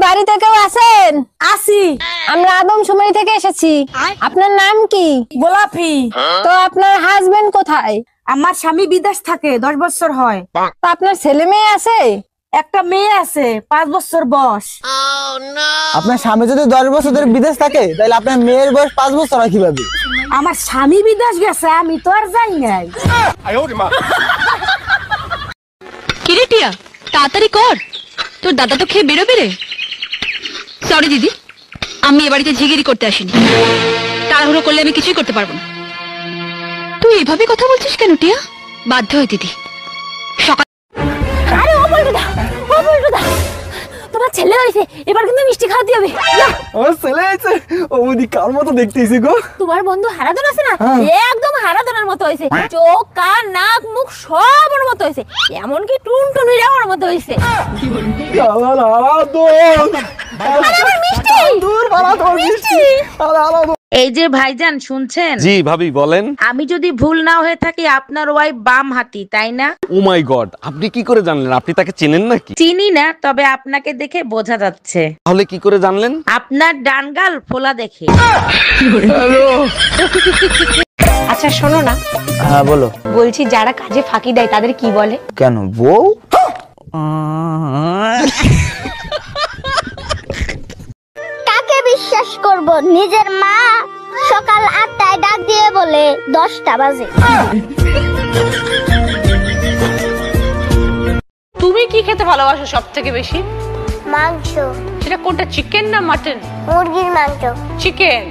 বাড়িতে কেউ আছেন? আসি। আমরা আদমশুমারি থেকে এসেছি। আপনার নাম কি? গোলাপি। তো আপনার হাজবেন্ড কোথায়? আমার স্বামী বিদেশ থাকে, 10 বছর হয়। তো আপনার ছেলে মেয়ে আছে? একটা মেয়ে আছে, 5 বছর বয়স। আপনার স্বামী যদি 10 বছর ধরে বিদেশ থাকে তাহলে আপনার মেয়ের বয়স 5 বছর হয় কিভাবে? আমার স্বামী বিদেশ গেছে, আমি তো আর যাই নাই। কিরে টিয়া, তাড়াতাড়ি কর, তোর দাদা তো খেয়ে বেরোবে রে। সরি দিদি, আমি এ বাড়িতে ঝিগিরি করতে আসিনি। তাড়াহুড়ো করলে আমি কিছুই করতে পারবো না। তুই এভাবে কথা বলছিস কেন টিয়া? বাধ্য হয় দিদি। আরে ও বলটুদা, তোমার ছেলে হয়েছে, এবার কিন্তু মিষ্টি খাওয়াতে হবে। আমার ছেলে আছে, ও বুঝি কার মতো দেখতেছি গো। তোমার বন্ধু হারাধন আছে না, একদম হারাধনের মতো হয়েছে। চোখ, কান, নাক, মুখ সব ওর মতো হয়েছে, এমনকি টুনটুনিরা ওর মতো হয়েছে। এই যে ভাইজান শুনছেন? জি ভাবি বলেন। আমি যদি ভুল না হয়ে থাকি আপনার ওয়াইফ বাম হাতি, তাই না? ও মাই গড, আপনি কি করে জানলেন? আপনি তাকে চেনেন নাকি? চিনি না, তবে আপনাকে দেখে বোঝা যাচ্ছে। তাহলে কি করে জানলেন? আপনার ডান গাল ফোলা দেখে। আচ্ছা শোনো না, হ্যাঁ বলো। বলছি যারা কাজে ফাঁকি দেয় তাদের কি বলে? কেন বউ? কাকে বিশ্বাস করব? নিজের মা সকাল 8টায় ডাক দিয়ে বলে 10টা বাজে। তুমি কি খেতে ভালোবাসো সব থেকে বেশি? মাংস। সেটা কোনটা, চিকেন না মাটন? মুরগির মাংস। চিকেন।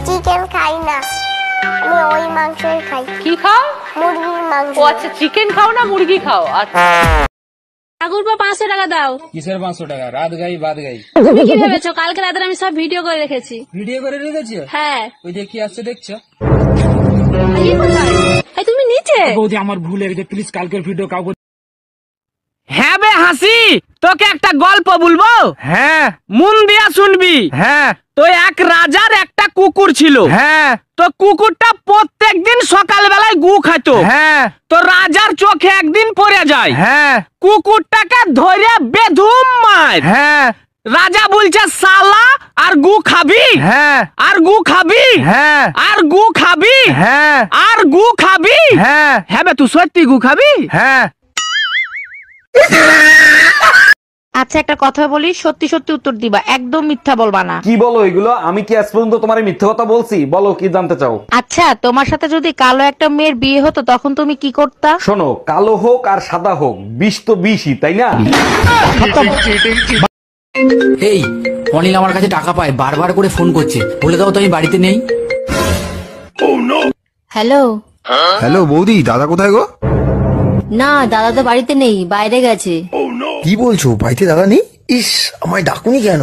চিকেন খাই না, আমি ওই মাংসই খাই। কি খাও? মুরগির মাংস। ও আচ্ছা, চিকেন খাও না মুরগি খাও? আচ্ছা। ঠাকুরপো 500 টাকা দাও। কিসের 500 টাকা? রাত গাই বাদ গাই। তুমি কি ভেবেছো কালকে রাতে আমি সব ভিডিও করে রেখেছি? ভিডিও করে রেখেছো? হ্যাঁ। ওই যে কি আসছে দেখছো? এই তুমি নিচে। বৌদি আমার ভুল হয়ে গেছে, প্লিজ কালকের ভিডিও কাউকে। হ্যাঁ বে হাসি, তোকে একটা গল্প বলবো। হ্যাঁ, মন দিয়া শুনবি। হ্যাঁ। তো এক রাজার একটা কুকুর ছিল। হ্যাঁ। তো কুকুরটা প্রত্যেক দিন সকাল বেলায় গু খাইতো। হ্যাঁ। তো রাজার চোখে একদিন পড়ে যায়। হ্যাঁ। কুকুরটাকে ধরে বেধুম মার। হ্যাঁ। রাজা বলছে সালা আর গু খাবি? হ্যাঁ। আর গু খাবি? হ্যাঁ। আর গু খাবি? হ্যাঁ। আর গু খাবি? হ্যাঁ। হ্যাঁ বে তুই সত্যি গু খাবি? হ্যাঁ। আচ্ছা একটা কথা বলি, সত্যি সত্যি উত্তর দিবা, একদম মিথ্যা বলবা না। কি বলো এগুলো? আমি কি আজ পর্যন্ত তোমার মিথ্যে কথা বলছি? বলো কি জানতে চাও? আচ্ছা তোমার সাথে যদি কালো একটা মেয়ের বিয়ে হতো তখন তুমি কি করতা? শোনো, কালো হোক আর সাদা হোক, বিষ তো বিষই, তাই না? এই অনিল আমার কাছে টাকা পায়, বারবার করে ফোন করছে, বলে দাও তো আমি বাড়িতে নেই। হ্যালো। হ্যালো বৌদি, দাদা কোথায় গো? না, দাদা তো বাড়িতে নেই, বাইরে গেছে। কি বলছো, বাড়িতে দাদা নেই? ইস, আমায় ডাকুনি কেন?